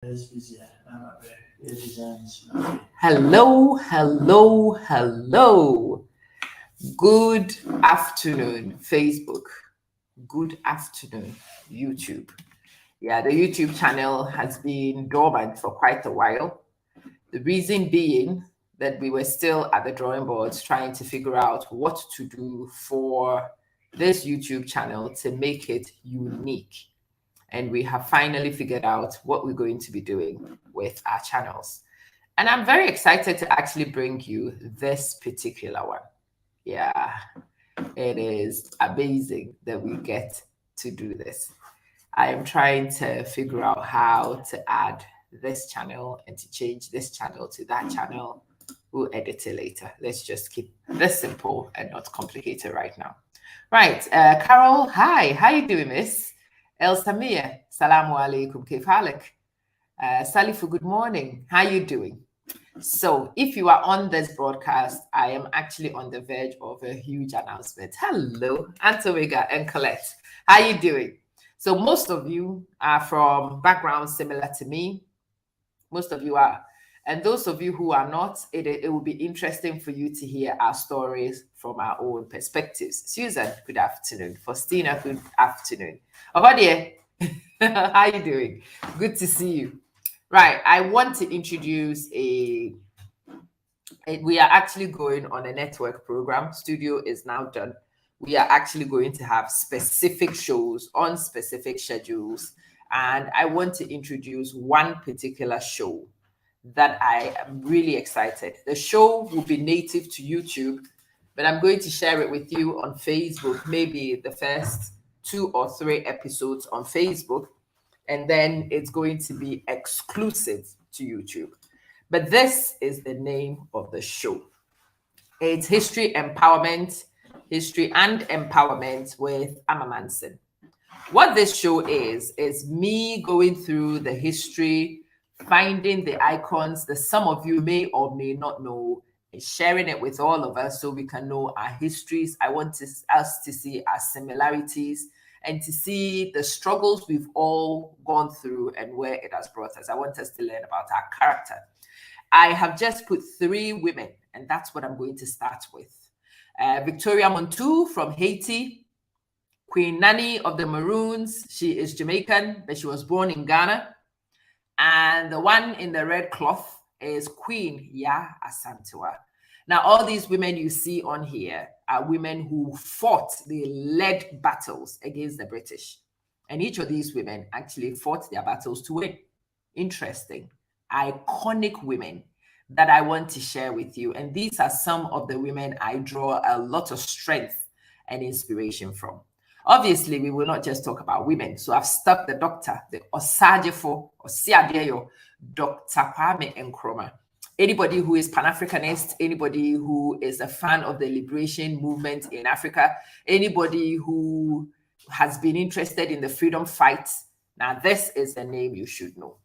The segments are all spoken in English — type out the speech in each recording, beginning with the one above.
Hello, hello, hello. Good afternoon, Facebook. Good afternoon, YouTube. Yeah, the YouTube channel has been dormant for quite a while. The reason being that we were still at the drawing boards trying to figure out what to do for this YouTube channel to make it unique. And we have finally figured out what we're going to be doing with our channels. And I'm very excited to actually bring you this particular one. Yeah, it is amazing that we get to do this. I am trying to figure out how to add this channel and to change this channel to that channel. We'll edit it later. Let's just keep this simple and not complicated right now. Right, Carol, hi. How you doing, miss? El Samir, salamu alaikum, kif halik? Salifu, good morning. How you doing? So if you are on this broadcast, I am actually on the verge of a huge announcement. Hello, Antowega and Colette. How you doing? So most of you are from backgrounds similar to me. Most of you are. And those of you who are not, it will be interesting for you to hear our stories from our own perspectives. Susan, good afternoon. Faustina, good afternoon. Obadia, how you doing? Good to see you. Right, I want to introduce we are actually going on a network program. Studio is now done. We are actually going to have specific shows on specific schedules. And I want to introduce one particular show that I am really excited. The show will be native to YouTube, but I'm going to share it with you on Facebook, maybe the first 2 or 3 episodes on Facebook. And then it's going to be exclusive to YouTube. But this is the name of the show. It's History and Empowerment with Manson. What this show is me going through the history, finding the icons that some of you may or may not know, and sharing it with all of us so we can know our histories. I want us to see our similarities and to see the struggles we've all gone through and where it has brought us. I want us to learn about our character. I have just put 3 women, and that's what I'm going to start with. Victoria Montu from Haiti, Queen Nanny of the Maroons. She is Jamaican, but she was born in Ghana. And the one in the red cloth is Queen Ya Asantewaa. Now, all these women you see on here are women who fought, they led battles against the British. And each of these women actually fought their battles to win. Interesting, iconic women that I want to share with you. And these are some of the women I draw a lot of strength and inspiration from. Obviously, we will not just talk about women. So I've stuck the doctor, the Osajefo, Osiadeyo, Dr. Kwame Nkrumah. Anybody who is Pan-Africanist, anybody who is a fan of the liberation movement in Africa, anybody who has been interested in the freedom fight, now this is the name you should know.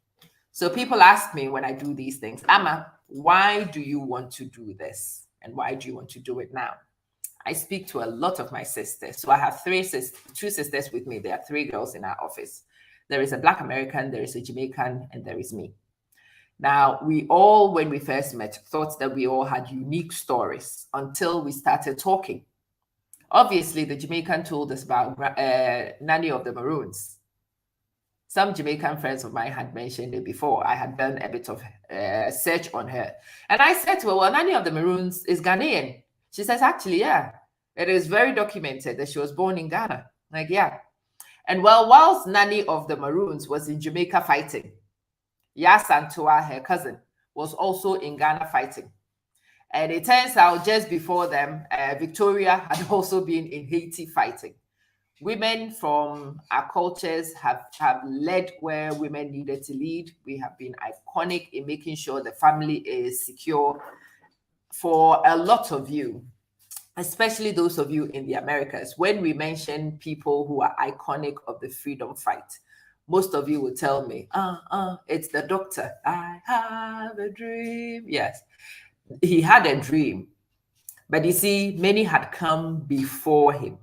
So people ask me when I do these things, Amma, why do you want to do this? And why do you want to do it now? I speak to a lot of my sisters. So I have 2 sisters with me. There are 3 girls in our office. There is a Black American, there is a Jamaican, and there is me. Now, we all, when we first met, thought that we all had unique stories until we started talking. Obviously, the Jamaican told us about Nanny of the Maroons. Some Jamaican friends of mine had mentioned it before. I had done a bit of search on her. And I said to her, well, Nanny of the Maroons is Ghanaian. She says, actually, yeah, it is very documented that she was born in Ghana. Like, yeah. And well, whilst Nanny of the Maroons was in Jamaica fighting, Ya Asantewaa, her cousin, was also in Ghana fighting. And it turns out just before them, Victoria had also been in Haiti fighting. Women from our cultures have led where women needed to lead. We have been iconic in making sure the family is secure. For a lot of you, especially those of you in the Americas, when we mention people who are iconic of the freedom fight, most of you will tell me, it's the doctor. I have a dream. Yes, he had a dream. But you see, many had come before him.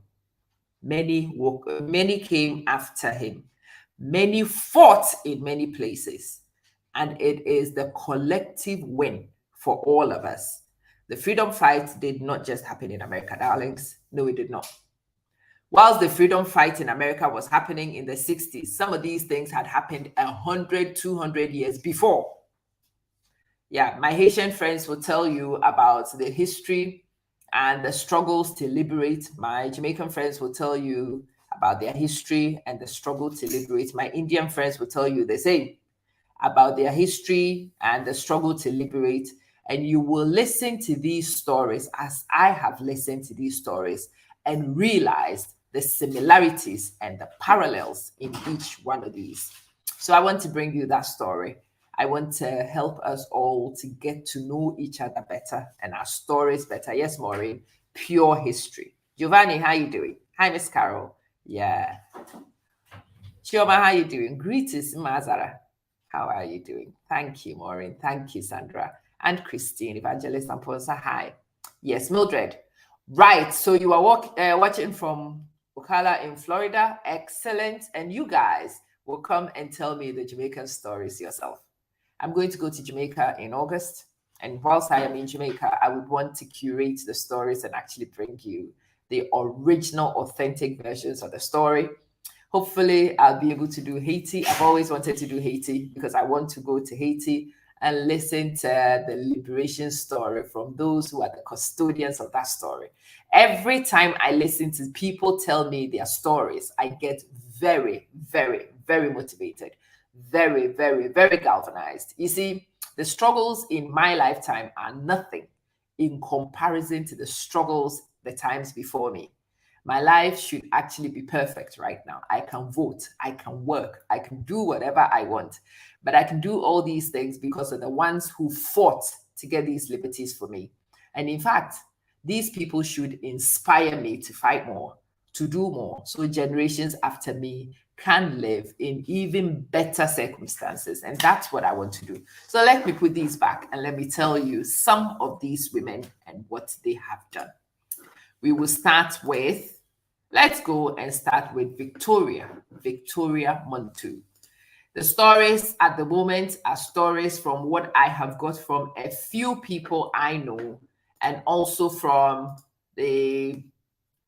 Many came after him. Many fought in many places. and it is the collective win for all of us. The freedom fight did not just happen in America, darlings. No, it did not. Whilst the freedom fight in America was happening in the 60s, some of these things had happened 100, 200 years before. Yeah, my Haitian friends will tell you about the history and the struggles to liberate. My Jamaican friends will tell you about their history and the struggle to liberate. My Indian friends will tell you the same about their history and the struggle to liberate. And you will listen to these stories as I have listened to these stories and realized the similarities and the parallels in each one of these. So I want to bring you that story. I want to help us all to get to know each other better and our stories better. Yes, Maureen, pure history. Giovanni, how you doing? Hi, Miss Carol. Yeah. Chioma, how you doing? Greetings, Mazara. How are you doing? Thank you, Maureen. Thank you, Sandra. And Christine, Evangelist Amposa. Hi. Yes, Mildred. Right. So you are watching from Ocala in Florida. Excellent. And you guys will come and tell me the Jamaican stories yourself. I'm going to go to Jamaica in August. And whilst I am in Jamaica, I would want to curate the stories and actually bring you the original, authentic versions of the story. Hopefully, I'll be able to do Haiti. I've always wanted to do Haiti because I want to go to Haiti and listen to the liberation story from those who are the custodians of that story. Every time I listen to people tell me their stories, I get very, very, very motivated, very, very, very galvanized. You see, the struggles in my lifetime are nothing in comparison to the struggles the times before me. My life should actually be perfect right now. I can vote, I can work, I can do whatever I want. But I can do all these things because of the ones who fought to get these liberties for me. And in fact, these people should inspire me to fight more, to do more, so generations after me can live in even better circumstances. And that's what I want to do. So let me put these back and let me tell you some of these women and what they have done. We will start with, let's go and start with Victoria Montu. The stories at the moment are stories from what I have got from a few people I know, and also from the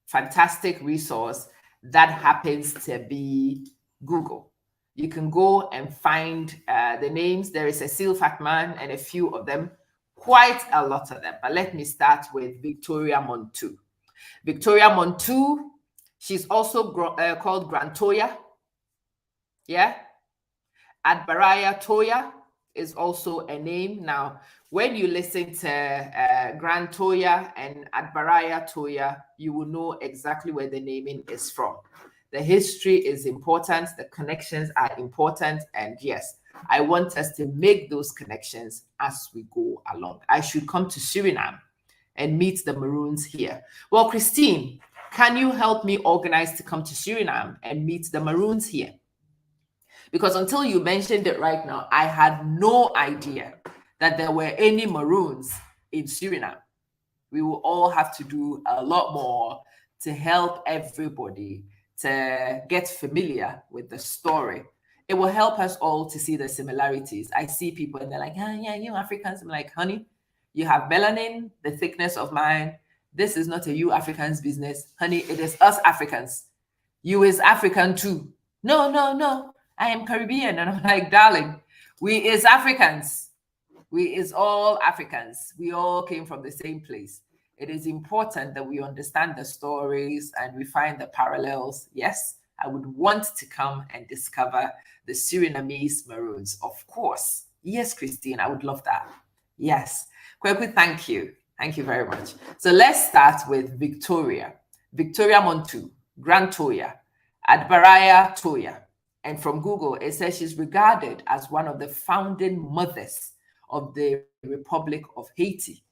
fantastic resource that happens to be Google. You can go and find the names. There is a Seal Fatman and a few of them, quite a lot of them. But let me start with Victoria Montu. Victoria Montu, she's also called Grantoya. Yeah. Adbaraya Toya is also a name. Now, when you listen to Grantoya and Adbaraya Toya, you will know exactly where the naming is from. The history is important. The connections are important. And yes, I want us to make those connections as we go along. I should come to Suriname and meet the Maroons here. Well, Christine, can you help me organize to come to Suriname and meet the Maroons here? Because until you mentioned it right now, I had no idea that there were any Maroons in Suriname. We will all have to do a lot more to help everybody to get familiar with the story. It will help us all to see the similarities. I see people and they're like, oh, yeah, you Africans. I'm like, honey, you have melanin, the thickness of mine. This is not a you Africans business. Honey, it is us Africans. You is African too. No, no, no. I am Caribbean. And I'm like, darling, we is Africans. We is all Africans. We all came from the same place. It is important that we understand the stories and we find the parallels. Yes, I would want to come and discover the Surinamese Maroons, of course. Yes, Christine, I would love that. Yes. Kweku, thank you. Thank you very much. So let's start with Victoria. Victoria Montu, Grantoya, Adbaraya Toya. And from Google, it says she's regarded as one of the founding mothers of the Republic of Haiti.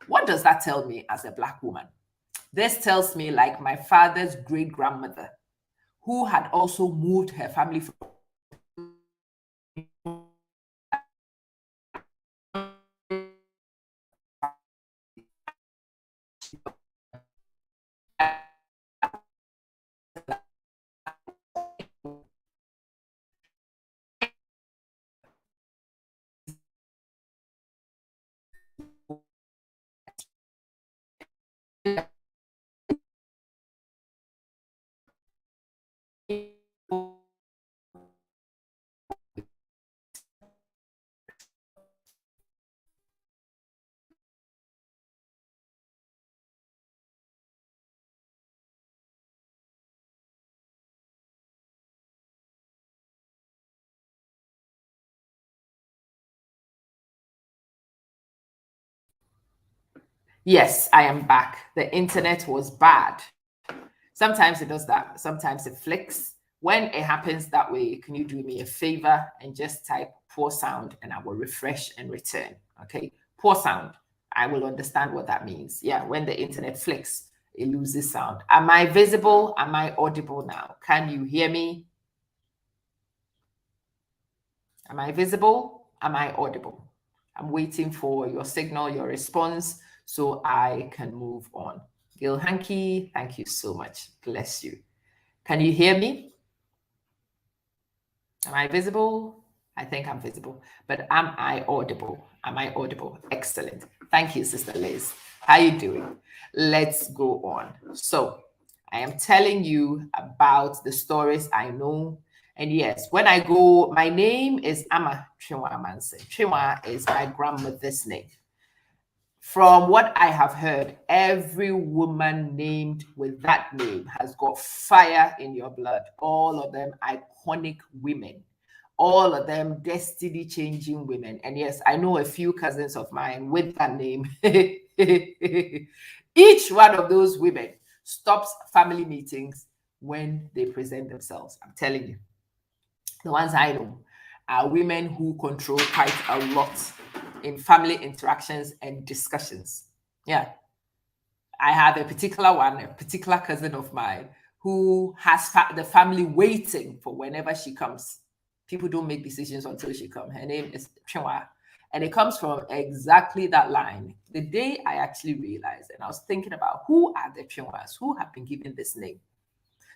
What does that tell me as a Black woman? This tells me like my father's great-grandmother, who had also moved her family from Yes, I am back. The internet was bad. Sometimes it does that. Sometimes it flicks. When it happens that way, can you do me a favor and just type poor sound and I will refresh and return? Okay, poor sound. I will understand what that means. Yeah, when the internet flicks, it loses sound. Am I visible? Am I audible now? Can you hear me? Am I visible? Am I audible? I'm waiting for your signal, your response, so I can move on. Gil Hanky, thank you so much. Bless you. Can you hear me? Am I visible? I think I'm visible, but am I audible? Am I audible? Excellent. Thank you, Sister Liz. How you doing? Let's go on. So I am telling you about the stories I know. And yes, when I go, my name is Ama Chinua Manson. Chinua is my grandmother's name. From what I have heard, every woman named with that name has got fire in your blood. All of them iconic women. All of them destiny-changing women. And yes, I know a few cousins of mine with that name. Each one of those women stops family meetings when they present themselves. I'm telling you. The ones I know are women who control quite a lot in family interactions and discussions. Yeah. I have a particular one, a particular cousin of mine who has the family waiting for whenever she comes. People don't make decisions until she comes. Her name is Chinua. And it comes from exactly that line. The day I actually realized, and I was thinking about who are the Chinuas, who have been given this name.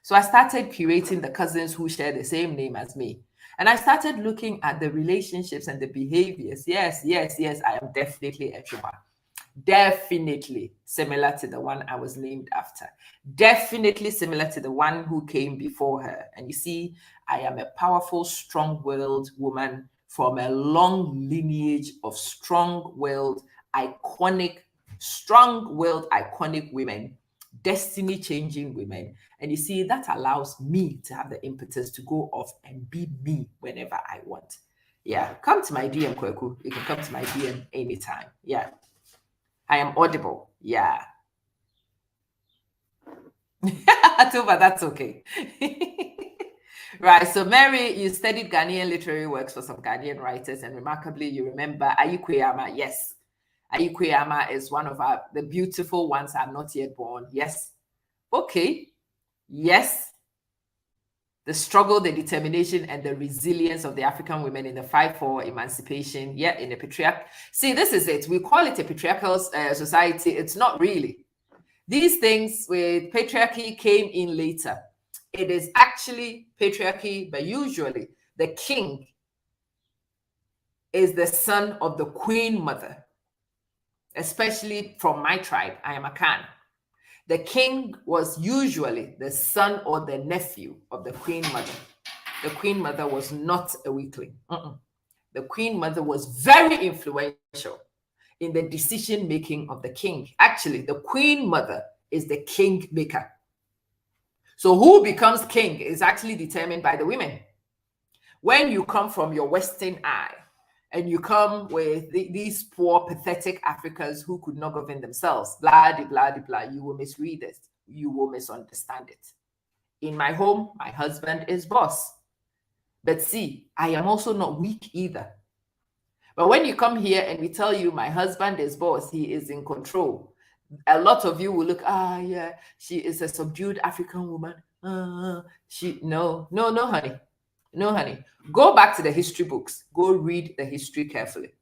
So I started curating the cousins who share the same name as me. And I started looking at the relationships and the behaviors. Yes, I am definitely a Chinua. Definitely similar to the one I was named after. Definitely similar to the one who came before her. And you see, I am a powerful, strong-willed woman from a long lineage of strong-willed, strong-willed, iconic women, destiny-changing women. And you see, that allows me to have the impetus to go off and be me whenever I want. Yeah, come to my DM, Kweku. You can come to my DM anytime. Yeah. I am audible. Yeah. Tuba, that's okay. Right. So, Mary, you studied Ghanaian literary works for some Ghanaian writers, and remarkably, you remember Ayikweyama. Yes. Ayikweyama is one of the beautiful ones are not yet born. Yes. Okay. Yes. The struggle, the determination, and the resilience of the African women in the fight for emancipation. Yeah, in the patriarch. See, this is it. We call it a patriarchal society. It's not really. These things with patriarchy came in later. It is actually patriarchy, but usually the king is the son of the queen mother, especially from my tribe. I am a Khan. The king was usually the son or the nephew of the queen mother. The queen mother was not a weakling. The queen mother was very influential in the decision-making of the king. Actually, the queen mother is the king maker. So who becomes king is actually determined by the women. When you come from your Western eye and you come with these poor, pathetic Africans who could not govern themselves, blah, blah, blah, you will misread it. You will misunderstand it. In my home, my husband is boss. But see, I am also not weak either. But when you come here and we tell you my husband is boss, he is in control, a lot of you will look, yeah, she is a subdued African woman. No, honey. No, honey. Go back to the history books. Go read the history carefully.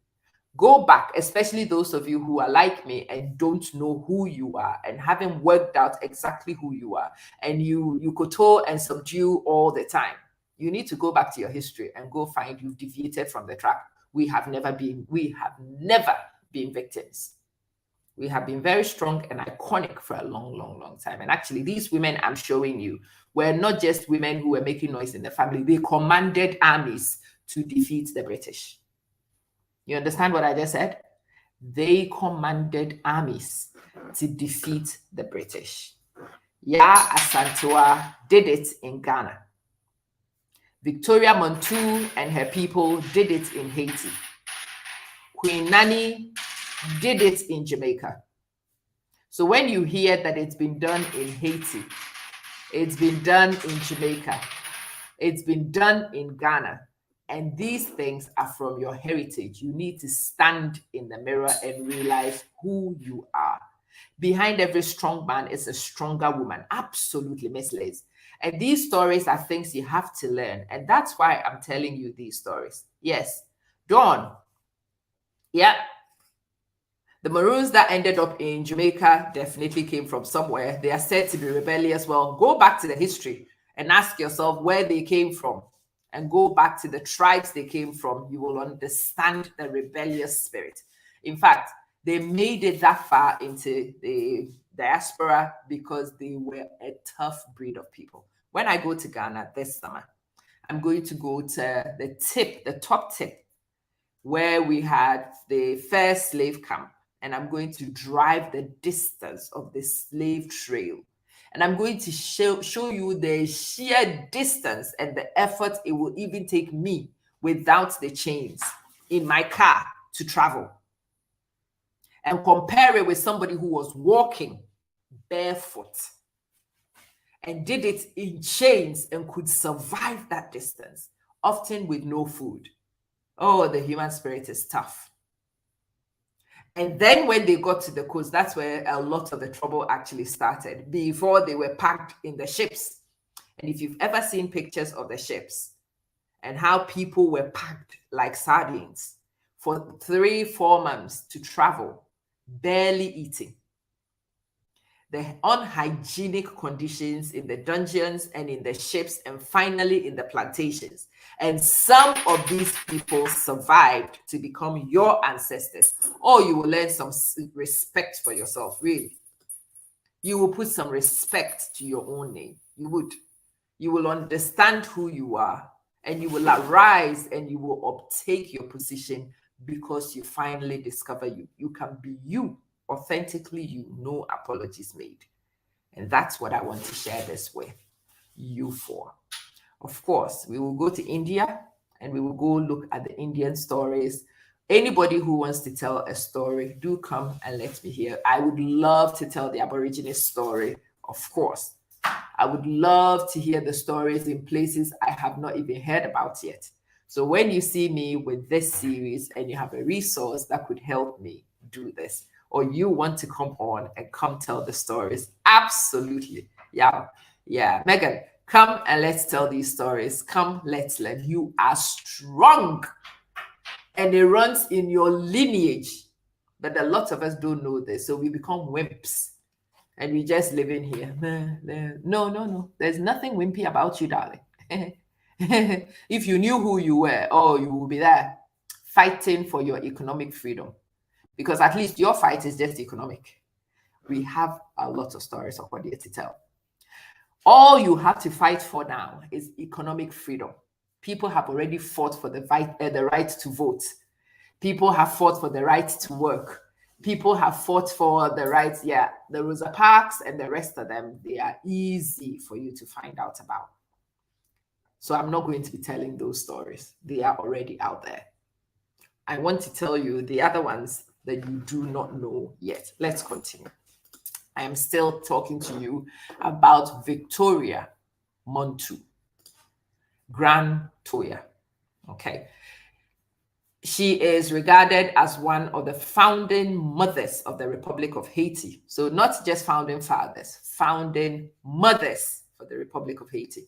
Go back, especially those of you who are like me and don't know who you are and haven't worked out exactly who you are. And you kowtow and subdue all the time. You need to go back to your history and go find you've deviated from the track. We have never been victims. We have been very strong and iconic for a long, long, long time. And actually, these women I'm showing you were not just women who were making noise in the family. They commanded armies to defeat the British. You understand what I just said? They commanded armies to defeat the British. Ya Asantewaa did it in Ghana. Victoria Montu and her people did it in Haiti. Queen Nanny did it in Jamaica. So when you hear that it's been done in Haiti, it's been done in Jamaica, it's been done in Ghana, and these things are from your heritage, you need to stand in the mirror and realize who you are. Behind every strong man is a stronger woman. Absolutely, Miss Liz. And these stories are things you have to learn. And that's why I'm telling you these stories. Yes. Dawn. Yeah. The Maroons that ended up in Jamaica definitely came from somewhere. They are said to be rebellious. Well, go back to the history and ask yourself where they came from and go back to the tribes they came from. You will understand the rebellious spirit. In fact, they made it that far into the diaspora because they were a tough breed of people. When I go to Ghana this summer, I'm going to go to the top tip, where we had the first slave camp. And I'm going to drive the distance of the slave trail. And I'm going to show you the sheer distance and the effort it will even take me without the chains in my car to travel. And compare it with somebody who was walking barefoot and did it in chains and could survive that distance, often with no food. Oh, the human spirit is tough. And then when they got to the coast, that's where a lot of the trouble actually started, before they were packed in the ships. And if you've ever seen pictures of the ships and how people were packed like sardines for 3-4 months to travel, barely eating, the unhygienic conditions in the dungeons and in the ships and finally in the plantations. And some of these people survived to become your ancestors. Or you will learn some respect for yourself, really. You will put some respect to your own name. You would. You will understand who you are, and you will arise and you will uptake your position because you finally discover you can be you, authentically you, no apologies made. And that's what I want to share this with you for. Of course, we will go to India and we will go look at the Indian stories. Anybody who wants to tell a story, do come and let me hear. I would love to tell the Aborigine story, of course. I would love to hear the stories in places I have not even heard about yet. So when you see me with this series and you have a resource that could help me do this, or you want to come on and come tell the stories, absolutely. Yeah. Megan, come and let's tell these stories. Come, let's learn. You are strong. And it runs in your lineage. But a lot of us don't know this. So we become wimps. And we just live in here. No. There's nothing wimpy about you, darling. If you knew who you were, you will be there fighting for your economic freedom. Because at least your fight is just economic. We have a lot of stories of what to tell. All you have to fight for now is economic freedom. People have already fought for the right to vote. People have fought for the right to work. People have fought for the rights. The Rosa Parks and the rest of them, they are easy for you to find out about. So I'm not going to be telling those stories. They are already out there. I want to tell you the other ones that you do not know yet. Let's continue. I am still talking to you about Victoria Montu, Grand Toya. Okay. She is regarded as one of the founding mothers of the Republic of Haiti. So not just founding fathers, founding mothers for the Republic of Haiti.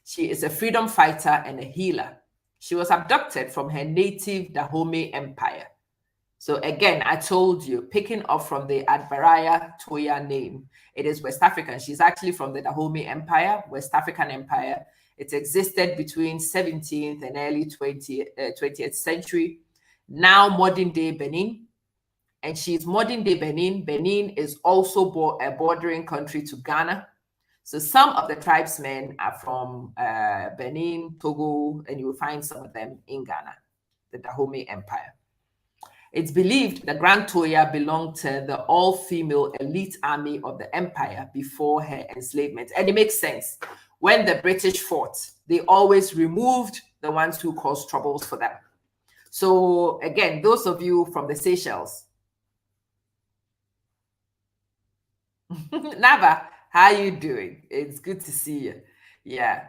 She is a freedom fighter and a healer. She was abducted from her native Dahomey Empire. So again, I told you, picking up from the Adbaraya Toya name, it is West African. She's actually from the Dahomey Empire, West African Empire. It existed between 17th and early 20th century. Now modern day Benin. And she's modern day Benin. Benin is also a bordering country to Ghana. So some of the tribesmen are from Benin, Togo, and you will find some of them in Ghana, the Dahomey Empire. It's believed that Grand Toya belonged to the all-female elite army of the empire before her enslavement. And it makes sense. When the British fought, they always removed the ones who caused troubles for them. So again, those of you from the Seychelles, Nava, how you doing? It's good to see you. Yeah.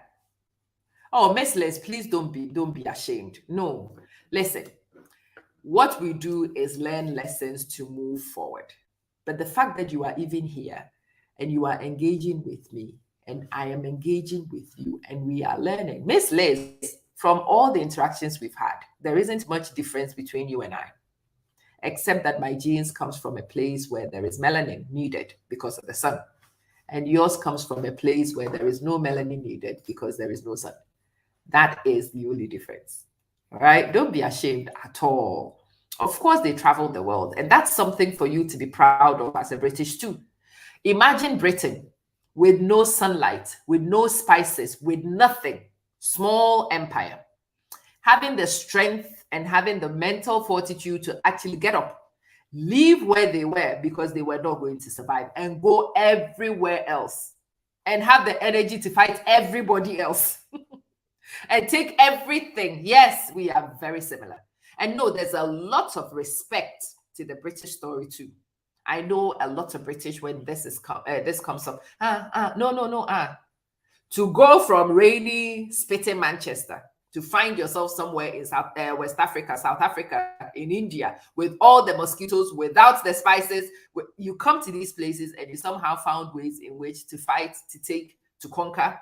Oh, Miss Liz, please don't be ashamed. No. Listen, what we do is learn lessons to move forward. But the fact that you are even here and you are engaging with me and I am engaging with you and we are learning. Miss Liz, from all the interactions we've had, there isn't much difference between you and I, except that my genes comes from a place where there is melanin needed because of the sun. And yours comes from a place where there is no melanin needed because there is no sun. That is the only difference. All right. Don't be ashamed at all. Of course, they traveled the world, and that's something for you to be proud of as a British too. Imagine Britain with no sunlight, with no spices, with nothing, small empire, having the strength and having the mental fortitude to actually get up, leave where they were because they were not going to survive, and go everywhere else, and have the energy to fight everybody else. And take everything. Yes, we are very similar. And no, there's a lot of respect to the British story too. I know a lot of British when this comes up. No. To go from rainy, spitting Manchester to find yourself somewhere in West Africa, South Africa, in India, with all the mosquitoes, without the spices. You come to these places and you somehow found ways in which to fight, to take, to conquer,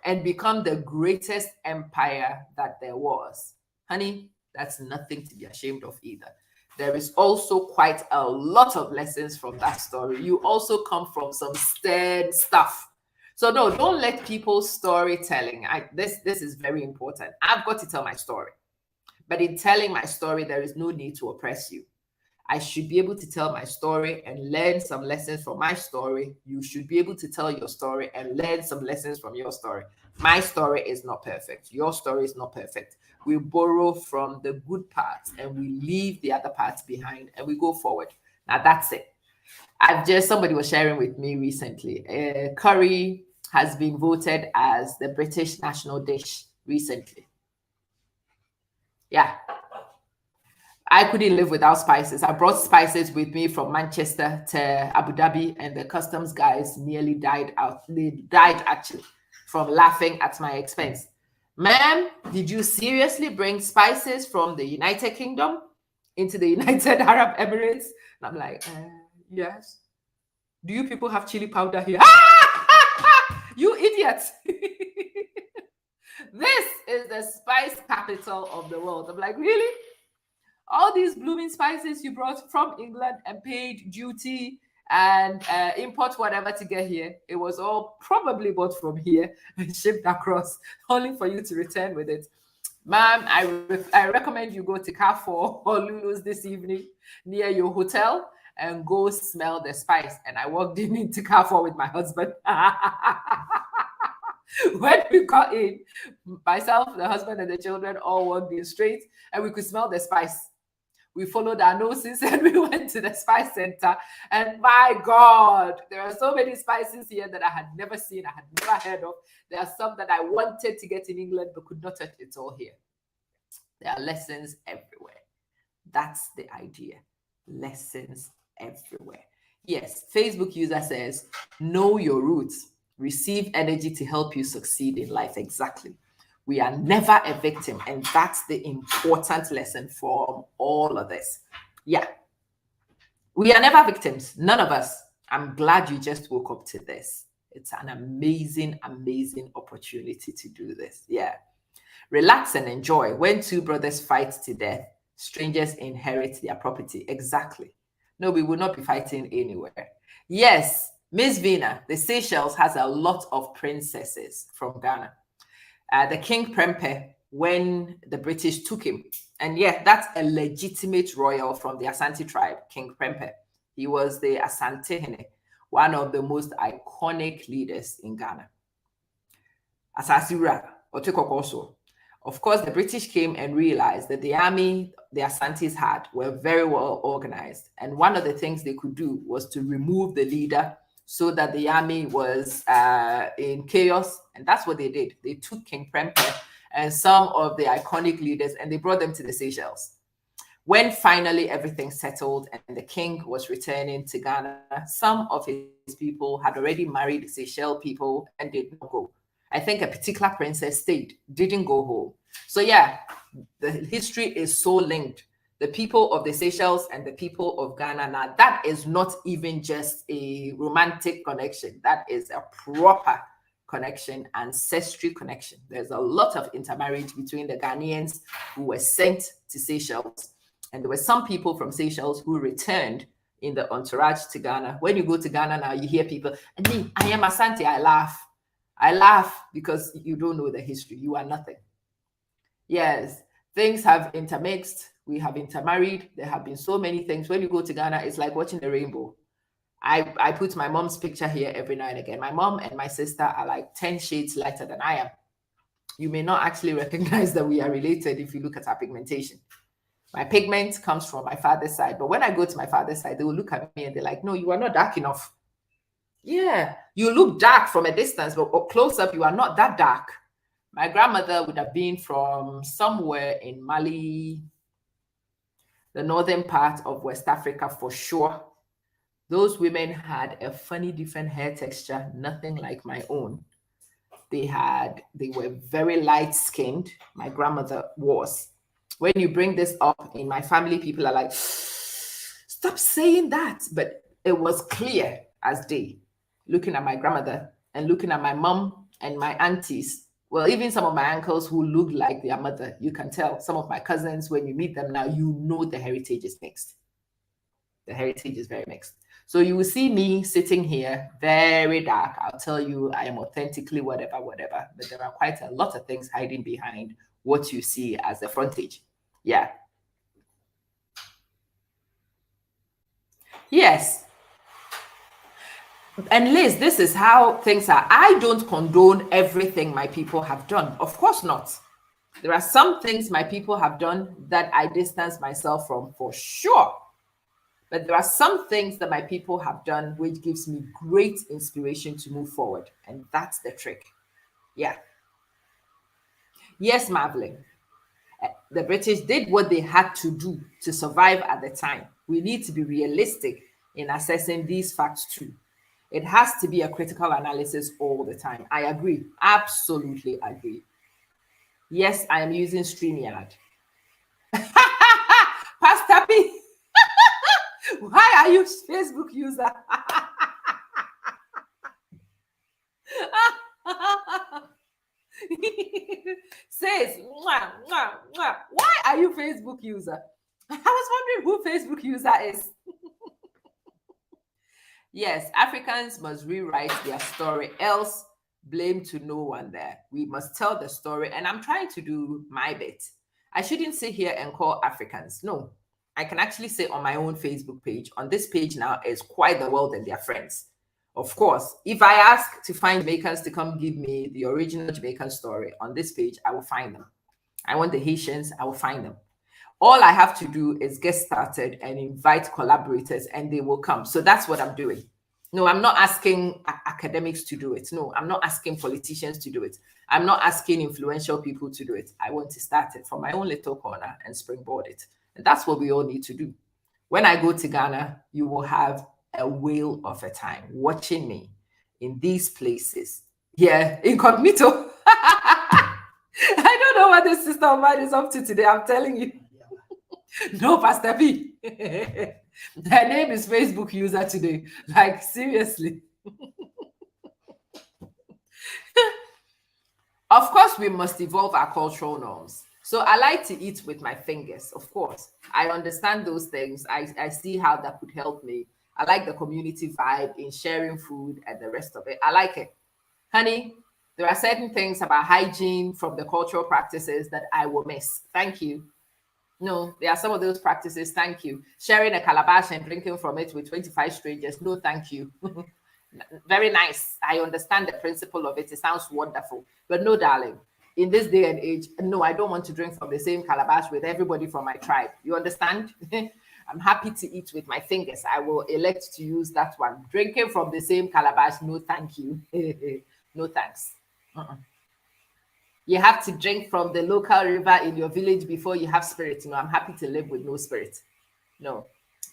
and become the greatest empire that there was. Honey, that's nothing to be ashamed of either. There is also quite a lot of lessons from that story. You also come from some stirred stuff. So no, don't let people's storytelling. This is very important. I've got to tell my story. But in telling my story, there is no need to oppress you. I should be able to tell my story and learn some lessons from my story. You should be able to tell your story and learn some lessons from your story. My story is not perfect. Your story is not perfect. We borrow from the good parts and we leave the other parts behind and we go forward. Now that's it. Somebody was sharing with me recently, curry has been voted as the British national dish recently. Yeah. I couldn't live without spices. I brought spices with me from Manchester to Abu Dhabi, and the customs guys nearly died out. They died actually from laughing at my expense. Ma'am, did you seriously bring spices from the United Kingdom into the United Arab Emirates? And I'm like, yes. Do you people have chili powder here? You idiots. This is the spice capital of the world. I'm like, really? All these blooming spices you brought from England and paid duty and import whatever to get here, it was all probably bought from here and shipped across, only for you to return with it. Ma'am, I recommend you go to Carrefour or Lulu's this evening near your hotel and go smell the spice. And I walked into Carrefour with my husband. When we got in, myself, the husband, and the children all walked in straight, and we could smell the spice. We followed our noses and we went to the spice center. And my God, there are so many spices here that I had never seen, I had never heard of. There are some that I wanted to get in England but could not touch. It's all here. There are lessons everywhere. That's the idea. Lessons everywhere. Yes, Facebook user says, know your roots. Receive energy to help you succeed in life. Exactly. We are never a victim. And that's the important lesson from all of this. Yeah. We are never victims. None of us. I'm glad you just woke up to this. It's an amazing, amazing opportunity to do this. Yeah. Relax and enjoy. When two brothers fight to death, strangers inherit their property. Exactly. No, we will not be fighting anywhere. Yes, Miss Vina, the Seychelles has a lot of princesses from Ghana. The King Prempeh, when the British took him. And yeah, that's a legitimate royal from the Asante tribe, King Prempeh. He was the Asante Hene, one of the most iconic leaders in Ghana. Asasira, Otekoko. Of course, the British came and realized that the army the Asantes had were very well organized. And one of the things they could do was to remove the leader so that the army was in chaos. And that's what they did. They took King Prempeh and some of the iconic leaders and they brought them to the Seychelles. When finally everything settled and the king was returning to Ghana, some of his people had already married Seychelles people and did not go. I think a particular princess stayed, didn't go home. So yeah, the history is so linked. The people of the Seychelles and the people of Ghana, now that is not even just a romantic connection. That is a proper connection, ancestry connection. There's a lot of intermarriage between the Ghanaians who were sent to Seychelles, and there were some people from Seychelles who returned in the entourage to Ghana. When you go to Ghana now, you hear people, me, I am Asante, I laugh. I laugh because you don't know the history. You are nothing. Yes, things have intermixed. We have intermarried. There have been so many things. When you go to Ghana, it's like watching the rainbow. I put my mom's picture here every now and again. My mom and my sister are like 10 shades lighter than I am. You may not actually recognize that we are related if you look at our pigmentation. My pigment comes from my father's side. But when I go to my father's side, they will look at me and they're like, no, you are not dark enough. Yeah, you look dark from a distance, but close up, you are not that dark. My grandmother would have been from somewhere in Mali, the northern part of West Africa for sure. Those women had a funny, different hair texture, nothing like my own. They were very light-skinned. My grandmother was. When you bring this up in my family, people are like, stop saying that. But it was clear as day, looking at my grandmother and looking at my mom and my aunties. Well, even some of my uncles who look like their mother, you can tell. Some of my cousins, when you meet them now, you know the heritage is mixed. The heritage is very mixed. So you will see me sitting here, very dark. I'll tell you I am authentically whatever. But there are quite a lot of things hiding behind what you see as the frontage. Yeah. Yes. And Liz, this is how things are. I don't condone everything my people have done. Of course not. There are some things my people have done that I distance myself from for sure. But there are some things that my people have done which gives me great inspiration to move forward. And that's the trick. Yeah. Yes, Marvelyn. The British did what they had to do to survive at the time. We need to be realistic in assessing these facts too. It has to be a critical analysis all the time. I agree. Absolutely agree. Yes, I am using StreamYard. Pastor P, why are you Facebook user? Says, mwah, mwah, mwah. Why are you Facebook user? I was wondering who Facebook user is. Yes, Africans must rewrite their story, else blame to no one there. We must tell the story, and I'm trying to do my bit. I shouldn't sit here and call Africans. No, I can actually say on my own Facebook page, on this page now, is quite the world and their friends. Of course, if I ask to find Jamaicans to come give me the original Jamaican story on this page, I will find them. I want the Haitians, I will find them. All I have to do is get started and invite collaborators and they will come. So that's what I'm doing. No, I'm not asking academics to do it. No, I'm not asking politicians to do it. I'm not asking influential people to do it. I want to start it from my own little corner and springboard it. And that's what we all need to do. When I go to Ghana, you will have a whale of a time watching me in these places. Yeah, incognito. I don't know what this sister of mine is up to today. I'm telling you. No, Pastor B. Her name is Facebook user today. Like, seriously. Of course, we must evolve our cultural norms. So I like to eat with my fingers, of course. I understand those things. I see how that could help me. I like the community vibe in sharing food and the rest of it. I like it. Honey, there are certain things about hygiene from the cultural practices that I will miss. Thank you. No, there are some of those practices. Thank you. Sharing a calabash and drinking from it with 25 strangers. No, thank you. Very nice. I understand the principle of it. It sounds wonderful. But no, darling, in this day and age, no, I don't want to drink from the same calabash with everybody from my tribe. You understand? I'm happy to eat with my fingers. I will elect to use that one. Drinking from the same calabash, no, thank you. No, thanks. you have to drink from the local river in your village before you have spirit. No, I'm happy to live with no spirit. No,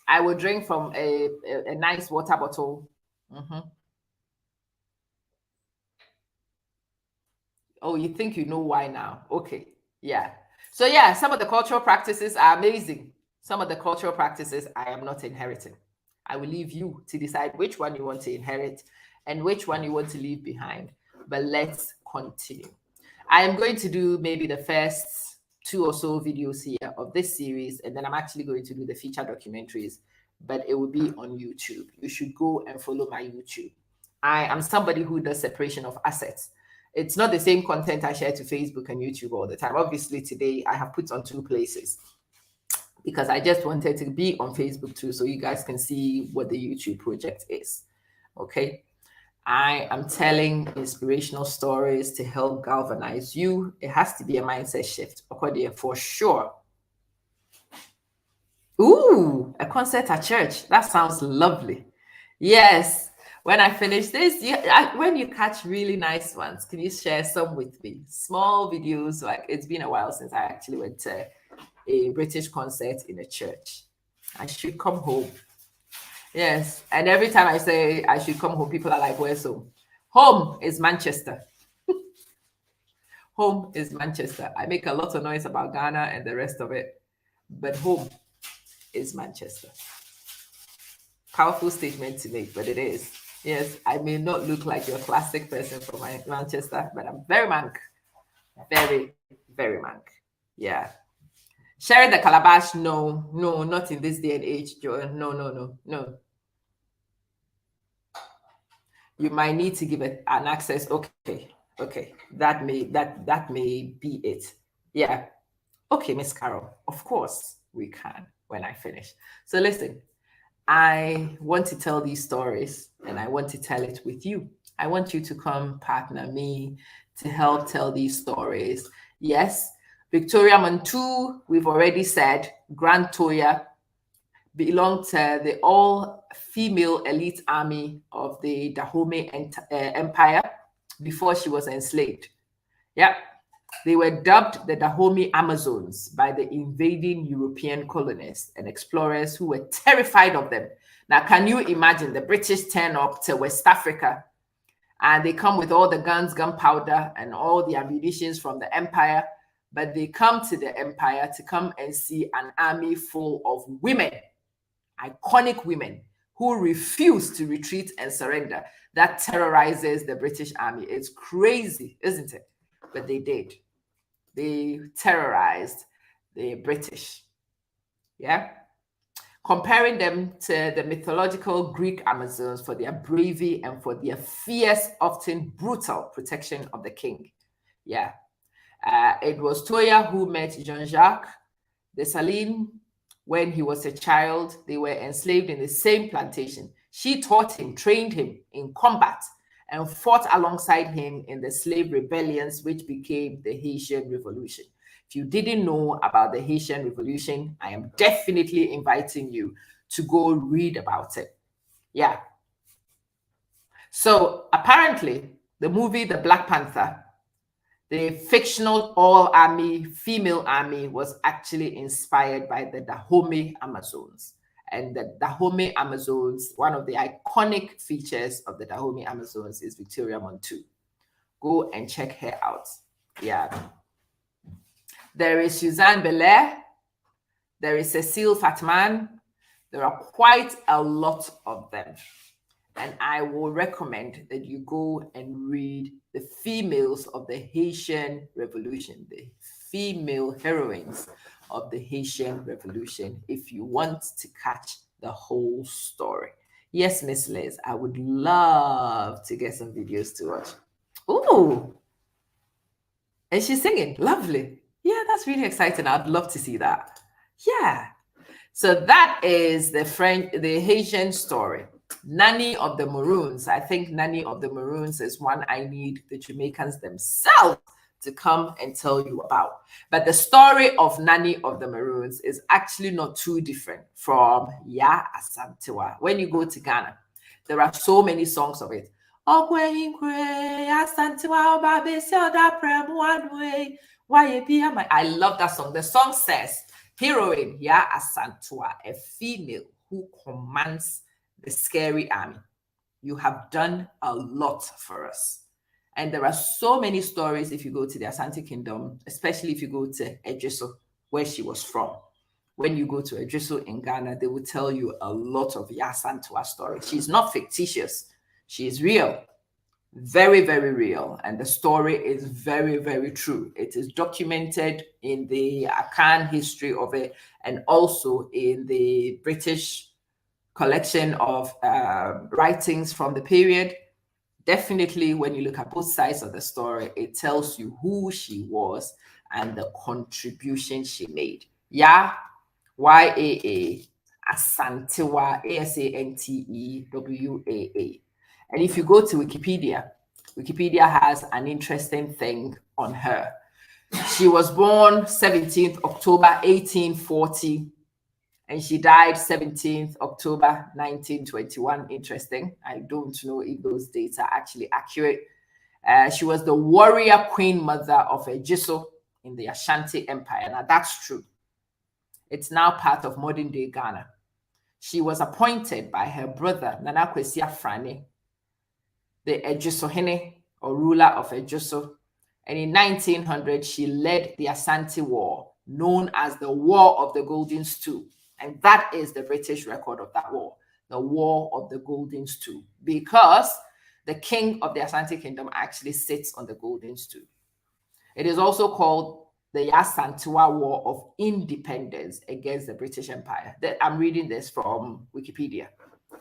I will drink from a nice water bottle. Oh, you think you know why now? Okay. Yeah. So yeah, some of the cultural practices are amazing. Some of the cultural practices I am not inheriting. I will leave you to decide which one you want to inherit and which one you want to leave behind. But let's continue. I am going to do maybe the first 2 or so videos here of this series, and then I'm actually going to do the feature documentaries, but it will be on YouTube. You should go and follow my YouTube. I am somebody who does separation of assets. It's not the same content I share to Facebook and YouTube all the time. Obviously, today I have put on 2 places because I just wanted to be on Facebook too, so you guys can see what the YouTube project is. Okay. I am telling inspirational stories to help galvanize you. It has to be a mindset shift, for sure. Ooh, a concert at church. That sounds lovely. Yes. When I finish this, when you catch really nice ones, can you share some with me? Small videos. Like, it's been a while since I actually went to a British concert in a church. I should come home. Yes. And every time I say I should come home, people are like, where's home? Home is Manchester. Home is Manchester. I make a lot of noise about Ghana and the rest of it, but home is Manchester. Powerful statement to make, but it is. Yes, I may not look like your classic person from Manchester, but I'm very Manc. Very, very Manc. Yeah. Sharing the calabash, no, not in this day and age, Joe. No. You might need to give it an access. Okay. That may be it. Yeah. Okay, Miss Carol. Of course we can when I finish. So listen, I want to tell these stories and I want to tell it with you. I want you to come partner me to help tell these stories. Yes, Victoria Montu, we've already said, Grand Toya, belonged to the all-female elite army of the Dahomey Empire before she was enslaved. Yeah, they were dubbed the Dahomey Amazons by the invading European colonists and explorers who were terrified of them. Now, can you imagine the British turn up to West Africa and they come with all the guns, gunpowder, and all the ammunitions from the empire, but they come to the empire to come and see an army full of women, iconic women who refuse to retreat and surrender. That terrorizes the British army. It's crazy, isn't it? But they did. They terrorized the British. Yeah. Comparing them to the mythological Greek Amazons for their bravery and for their fierce, often brutal protection of the king. Yeah. It was Toya who met Jean-Jacques Dessalines when he was a child. They were enslaved in the same plantation. She taught him, trained him in combat, and fought alongside him in the slave rebellions, which became the Haitian Revolution. If you didn't know about the Haitian Revolution, I am definitely inviting you to go read about it. Yeah. So apparently, the movie The Black Panther, the fictional all-army, female army, was actually inspired by the Dahomey Amazons. And the Dahomey Amazons, one of the iconic features of the Dahomey Amazons is Victoria Montu. Go and check her out. Yeah. There is Suzanne Belair. There is Cecile Fatman. There are quite a lot of them. And I will recommend that you go and read the females of the Haitian Revolution, the female heroines of the Haitian Revolution, if you want to catch the whole story. Yes, Miss Liz, I would love to get some videos to watch. Ooh. And she's singing. Lovely. Yeah, that's really exciting. I'd love to see that. Yeah. So that is the Haitian story. Nanny of the Maroons. I think Nanny of the Maroons is one I need the Jamaicans themselves to come and tell you about. But the story of Nanny of the Maroons is actually not too different from Ya Asantewa. When you go to Ghana, there are so many songs of it. I love that song. The song says, heroine, Ya Asantua, a female who commands the scary army. You have done a lot for us. And there are so many stories if you go to the Asante Kingdom, especially if you go to Ejiso, where she was from. When you go to Ejiso in Ghana, they will tell you a lot of Ya Asantua stories. She's not fictitious. She is real. Very, very real. And the story is very, very true. It is documented in the Akan history of it and also in the British collection of writings from the period. Definitely, when you look at both sides of the story, it tells you who she was and the contribution she made. Yeah, Y-A-A, Asantewa, Asantewaa. And if you go to Wikipedia, Wikipedia has an interesting thing on her. She was born 17th October 1840, and she died 17th October 1921. Interesting. I don't know if those dates are actually accurate. She was the warrior queen mother of Ejiso in the Ashanti Empire. Now, that's true. It's now part of modern-day Ghana. She was appointed by her brother, Nana Kwesi Afrane, the Ejisohene, or ruler of Ejiso. And in 1900, she led the Asante War, known as the War of the Golden Stool. And that is the British record of that war, the War of the Golden Stool, because the king of the Asante Kingdom actually sits on the Golden Stool. It is also called the Yasantua War of Independence against the British Empire. I'm reading this from Wikipedia.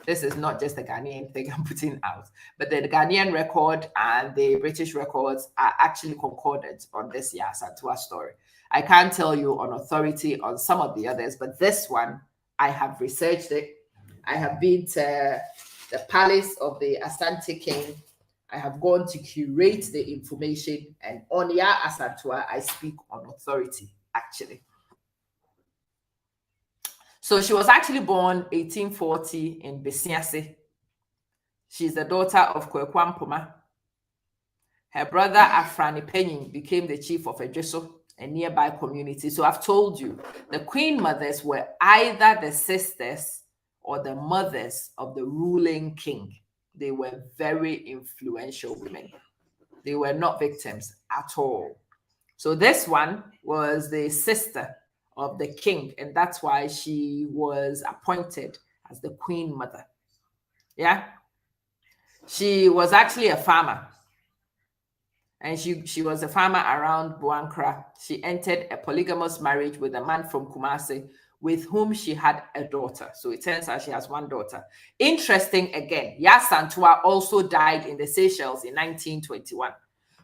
This is not just the Ghanaian thing I'm putting out, but the Ghanaian record and the British records are actually concordant on this Yasantua story. I can't tell you on authority on some of the others, but this one, I have researched it. I have been to the palace of the Asante King. I have gone to curate the information, and on Ya Asantua, I speak on authority, actually. So she was actually born 1840 in Besiase. She's the daughter of Kwekwam Poma. Her brother Afrani Penyin became the chief of Ejiso, a nearby community. So I've told you, the queen mothers were either the sisters or the mothers of the ruling king. They were very influential women. They were not victims at all. So this one was the sister of the king, and that's why she was appointed as the queen mother. Yeah. She was actually a farmer. And she was a farmer around Buankra. She entered a polygamous marriage with a man from Kumasi with whom she had a daughter. So it turns out she has one daughter. Interesting again, Yasantua also died in the Seychelles in 1921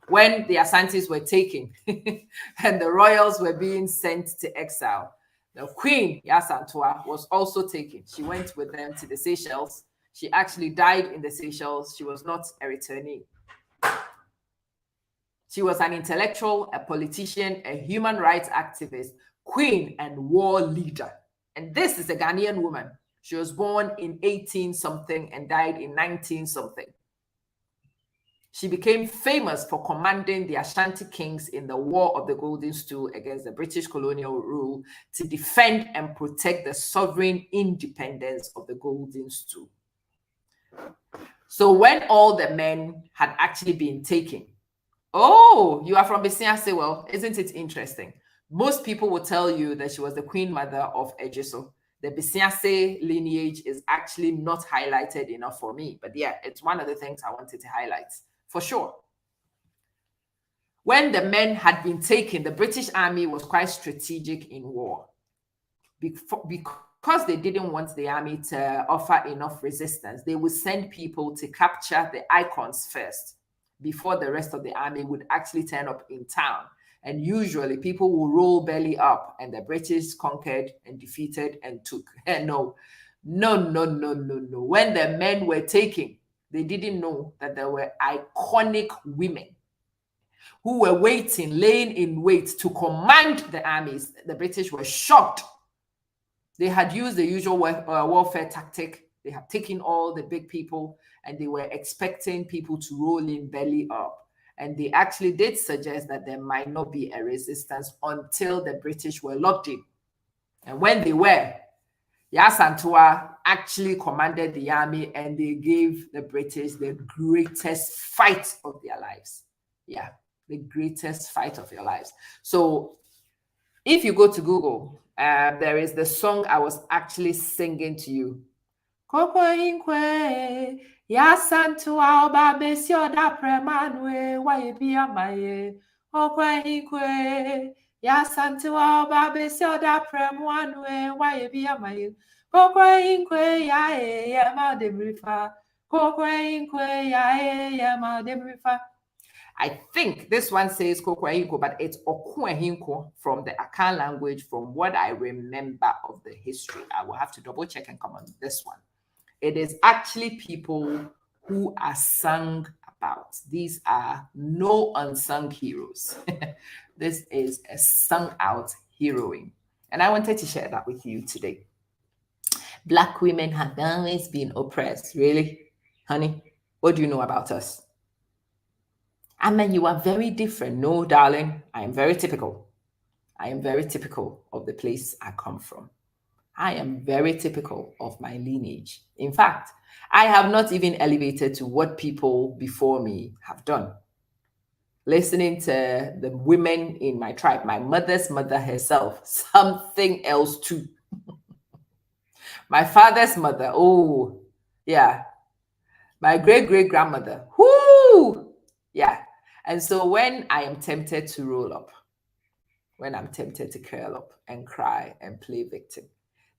when the Asantes were taken and the royals were being sent to exile. The queen, Yasantua, was also taken. She went with them to the Seychelles. She actually died in the Seychelles. She was not a returnee. She was an intellectual, a politician, a human rights activist, queen, and war leader. And this is a Ghanaian woman. She was born in 18-something and died in 19-something. She became famous for commanding the Ashanti kings in the War of the Golden Stool against the British colonial rule to defend and protect the sovereign independence of the Golden Stool. So when all the men had actually been taken, oh, you are from Besiase. Well, isn't it interesting? Most people will tell you that she was the queen mother of Ejiso. The Besiase lineage is actually not highlighted enough for me. But yeah, it's one of the things I wanted to highlight, for sure. When the men had been taken, the British army was quite strategic in war. Because they didn't want the army to offer enough resistance, they would send people to capture the icons first, before the rest of the army would actually turn up in town. And usually people will roll belly up, and the British conquered and defeated and took. No. When the men were taken, they didn't know that there were iconic women who were waiting, laying in wait to command the armies. The British were shocked. They had used the usual warfare tactic They have taken all the big people and they were expecting people to roll in belly up. And they actually did suggest that there might not be a resistance until the British were locked in. And when they were, Yasantua actually commanded the army and they gave the British the greatest fight of their lives. Yeah, the greatest fight of your lives. So if you go to Google, there is the song I was actually singing to you. Yasantua oba besio da premanwe wayebia maye. Yasantua oba besio da premanwe wayebia maye. I think this one says Kokwahinko, but it's Okwahinko from the Akan language, from what I remember of the history. I will have to double check and come on this one. It is actually people who are sung about. These are no unsung heroes. This is a sung out heroine. And I wanted to share that with you today. Black women have always been oppressed. Really? Honey, what do you know about us? I mean, you are very different. No, darling, I am very typical. I am very typical of the place I come from. I am very typical of my lineage. In fact, I have not even elevated to what people before me have done. Listening to the women in my tribe, my mother's mother herself, something else too. My father's mother, oh, yeah. My great-great-grandmother, whoo, yeah. And so when I am tempted to roll up, when I'm tempted to curl up and cry and play victim,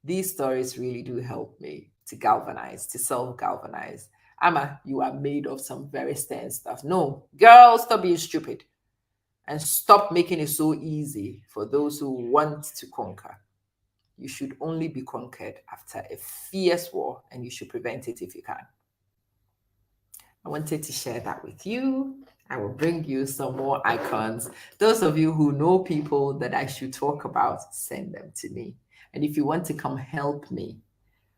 these stories really do help me to galvanize, to self-galvanize. Amma, you are made of some very stern stuff. No, girl, stop being stupid and stop making it so easy for those who want to conquer. You should only be conquered after a fierce war, and you should prevent it if you can. I wanted to share that with you. I will bring you some more icons. Those of you who know people that I should talk about, send them to me. And if you want to come help me,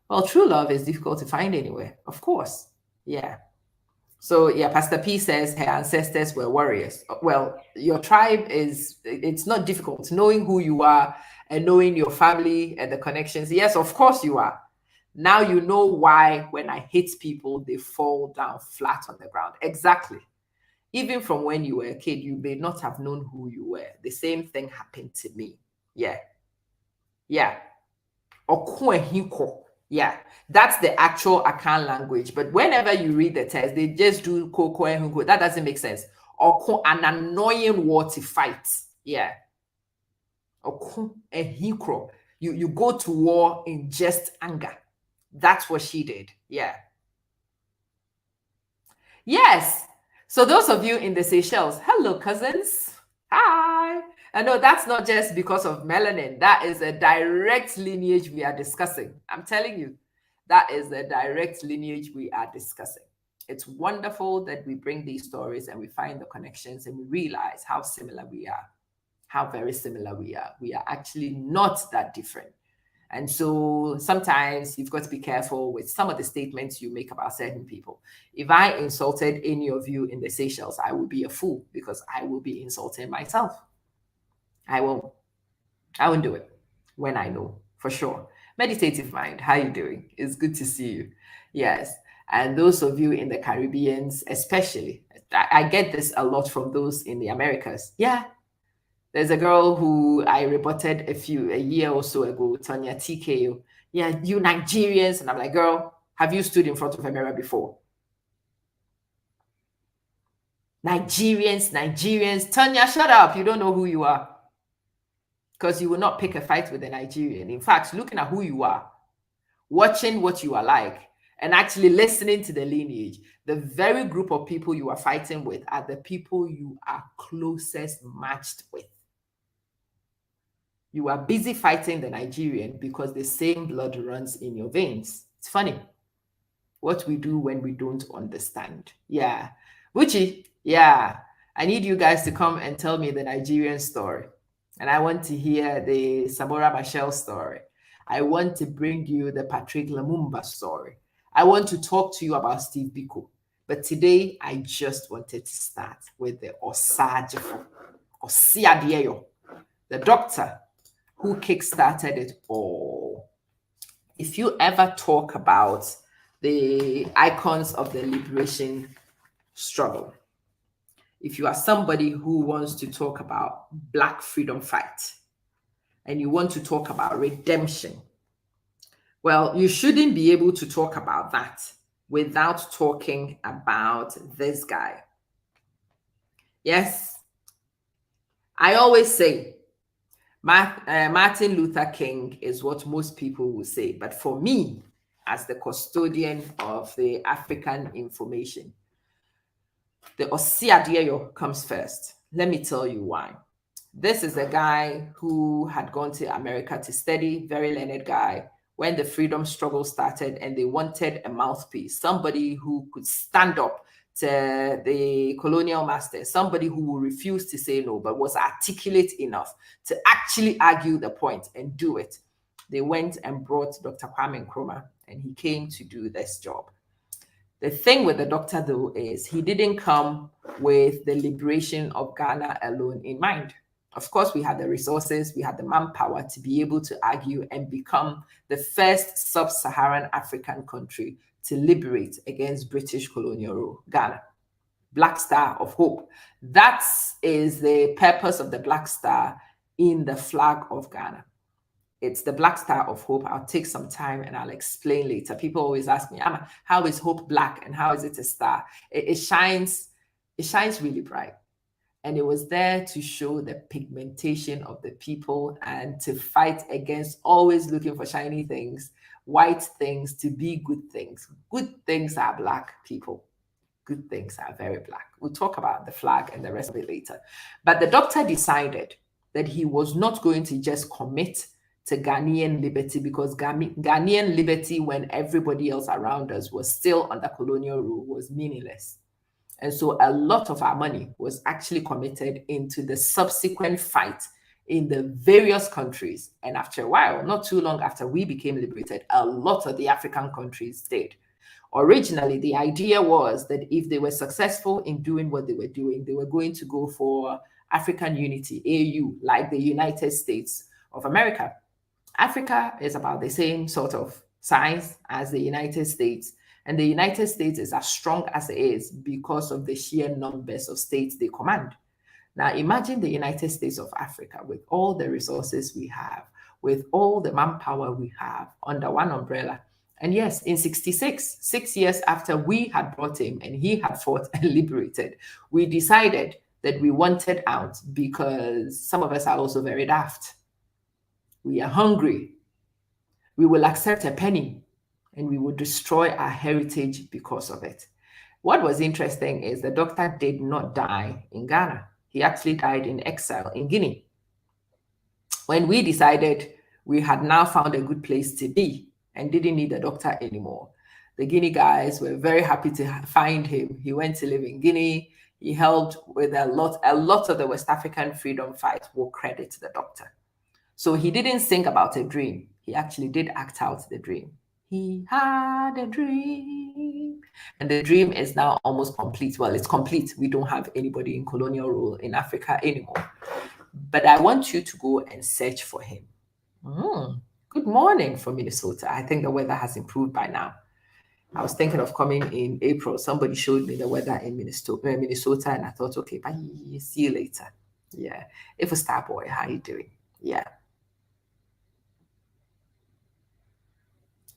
well, true love is difficult to find anywhere, of course. Yeah. So yeah, Pastor P says her ancestors were warriors. Well, your tribe it's not difficult. Knowing who you are and knowing your family and the connections. Yes, of course you are. Now you know why when I hit people, they fall down flat on the ground. Exactly. Even from when you were a kid, you may not have known who you were. The same thing happened to me. Yeah. Yeah. Yeah, that's the actual Akan language. But whenever you read the text, they just do koko and hunko. That doesn't make sense. An annoying war to fight. Yeah. You go to war in just anger. That's what she did. Yeah. Yes. So those of you in the Seychelles, hello, cousins. Hi. I know that's not just because of melanin. That is a direct lineage we are discussing. I'm telling you, that is the direct lineage we are discussing. It's wonderful that we bring these stories and we find the connections and we realize how similar we are, how very similar we are. We are actually not that different. And so sometimes you've got to be careful with some of the statements you make about certain people. If I insulted any of you in the Seychelles, I would be a fool because I will be insulting myself. I won't do it when I know for sure. Meditative mind, how you doing? It's good to see you. Yes. And those of you in the Caribbeans, especially, I get this a lot from those in the Americas. Yeah. There's a girl who I reported a year or so ago, Tanya TKO. Yeah, you Nigerians. And I'm like, girl, have you stood in front of a mirror before? Nigerians. Tanya, shut up. You don't know who you are. Because you will not pick a fight with a Nigerian. In fact, looking at who you are, watching what you are like, and actually listening to the lineage, the very group of people you are fighting with are the people you are closest matched with. You are busy fighting the Nigerian because the same blood runs in your veins. It's funny what we do when we don't understand. Yeah. Wuchi, yeah. I need you guys to come and tell me the Nigerian story. And I want to hear the Samora Machel story. I want to bring you the Patrick Lumumba story. I want to talk to you about Steve Biko. But today, I just wanted to start with the Osajifo, Osiadeyo, the doctor who kickstarted it all. If you ever talk about the icons of the liberation struggle, if you are somebody who wants to talk about Black freedom fight, and you want to talk about redemption, well, you shouldn't be able to talk about that without talking about this guy. Yes, I always say Martin Luther King is what most people will say. But for me, as the custodian of the African information, the Osiadeyo comes first. Let me tell you why. This is a guy who had gone to America to study, very learned guy, when the freedom struggle started and they wanted a mouthpiece, somebody who could stand up to the colonial master, somebody who would refuse to say no, but was articulate enough to actually argue the point and do it. They went and brought Dr. Kwame Nkrumah, and he came to do this job. The thing with the doctor, though, is he didn't come with the liberation of Ghana alone in mind. Of course, we had the resources, we had the manpower to be able to argue and become the first sub-Saharan African country to liberate against British colonial rule, Ghana. Black Star of Hope. That is the purpose of the Black Star in the flag of Ghana. It's the Black Star of Hope. I'll take some time and I'll explain later. People always ask me, Amma, how is hope black and how is it a star? It shines really bright. And it was there to show the pigmentation of the people and to fight against always looking for shiny things, white things to be good things. Good things are black, people. Good things are very black. We'll talk about the flag and the rest of it later. But the doctor decided that he was not going to just commit to Ghanaian liberty, because Ghanaian liberty, when everybody else around us was still under colonial rule, was meaningless. And so a lot of our money was actually committed into the subsequent fight in the various countries. And after a while, not too long after we became liberated, a lot of the African countries did. Originally, the idea was that if they were successful in doing what they were doing, they were going to go for African unity, AU, like the United States of America. Africa is about the same sort of size as the United States. And the United States is as strong as it is because of the sheer numbers of states they command. Now, imagine the United States of Africa with all the resources we have, with all the manpower we have under one umbrella. And yes, in 66, 6 years after we had brought him and he had fought and liberated, we decided that we wanted out because some of us are also very daft. We are hungry. We will accept a penny and we will destroy our heritage because of it. What was interesting is the doctor did not die in Ghana. He actually died in exile in Guinea. When we decided we had now found a good place to be and didn't need a doctor anymore, the Guinea guys were very happy to find him. He went to live in Guinea. He helped with a lot of the West African freedom fight. Will credit the doctor. So he didn't think about a dream. He actually did act out the dream. He had a dream. And the dream is now almost complete. Well, it's complete. We don't have anybody in colonial rule in Africa anymore. But I want you to go and search for him. Good morning from Minnesota. I think the weather has improved by now. I was thinking of coming in April. Somebody showed me the weather in Minnesota, and I thought, okay, bye, see you later. Yeah. If a star boy, how you doing? Yeah.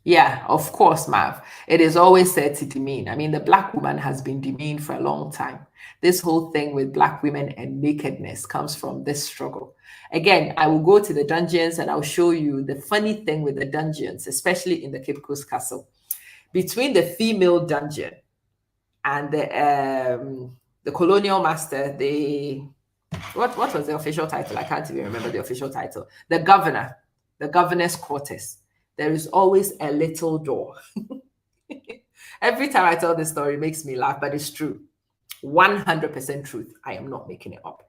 Yeah, of course, Mav. It is always said to demean. I mean, the Black woman has been demeaned for a long time. This whole thing with Black women and nakedness comes from this struggle. Again, I will go to the dungeons and I'll show you the funny thing with the dungeons, especially in the Cape Coast Castle. Between the female dungeon and the colonial master, what was the official title? I can't even remember the official title. The governor's quarters. There is always a little door. Every time I tell this story, it makes me laugh, but it's true. 100% truth. I am not making it up.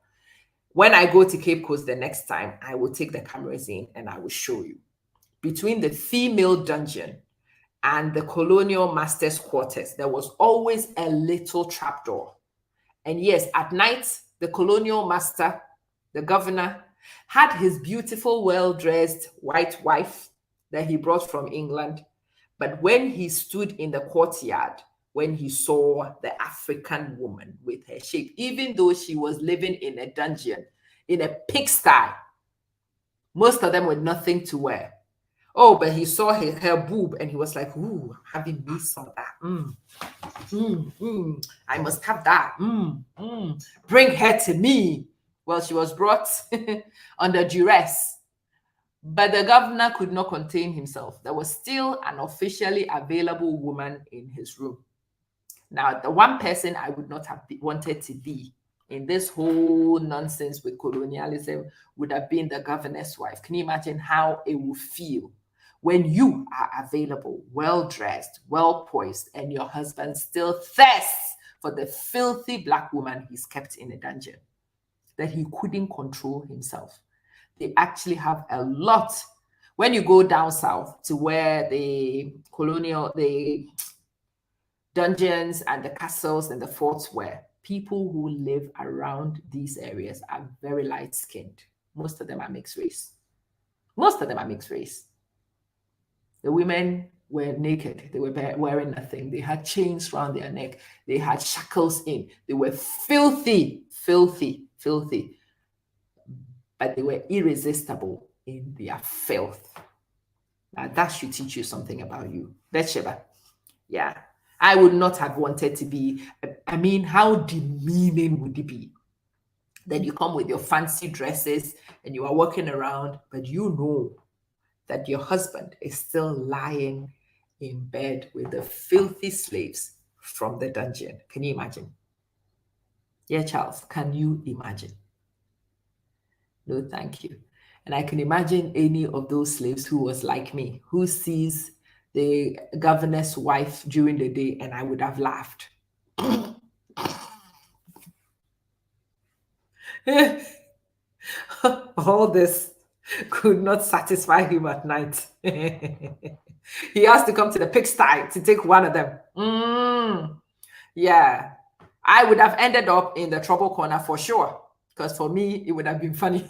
When I go to Cape Coast the next time, I will take the cameras in and I will show you. Between the female dungeon and the colonial master's quarters, there was always a little trapdoor. And yes, at night, the colonial master, the governor, had his beautiful, well dressed white wife that he brought from England. But when he stood in the courtyard, when he saw the African woman with her shape, even though she was living in a dungeon, in a pigsty, most of them with nothing to wear. Oh, but he saw her boob and he was like, ooh, having me some of that. I must have that. Bring her to me. Well, she was brought under duress, but the governor could not contain himself. There was still an officially available woman in his room. Now, the one person I would not have wanted to be in this whole nonsense with colonialism would have been the governor's wife. Can you imagine how it would feel when you are available, well-dressed, well-poised, and your husband still thirsts for the filthy black woman he's kept in a dungeon, that he couldn't control himself? They actually have a lot. When you go down south to where the dungeons and the castles and the forts were, people who live around these areas are very light-skinned. Most of them are mixed race. Most of them are mixed race. The women were naked. They were wearing nothing. They had chains around their neck. They had shackles in. They were filthy, filthy, filthy. But they were irresistible in their filth. Now that should teach you something about you. Bathsheba. Yeah. I would not have wanted to be. I mean, how demeaning would it be that you come with your fancy dresses and you are walking around, but you know that your husband is still lying in bed with the filthy slaves from the dungeon. Can you imagine? Yeah, Charles, can you imagine? No, thank you. And I can imagine any of those slaves who was like me, who sees the governor's wife during the day, and I would have laughed. All this could not satisfy him at night. He has to come to the pigsty to take one of them. Yeah, I would have ended up in the trouble corner for sure, because for me, it would have been funny.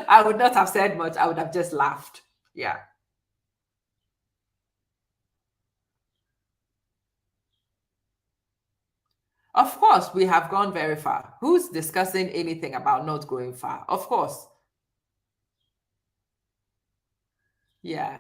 I would not have said much. I would have just laughed. Yeah. Of course, we have gone very far. Who's discussing anything about not going far? Of course. Yeah.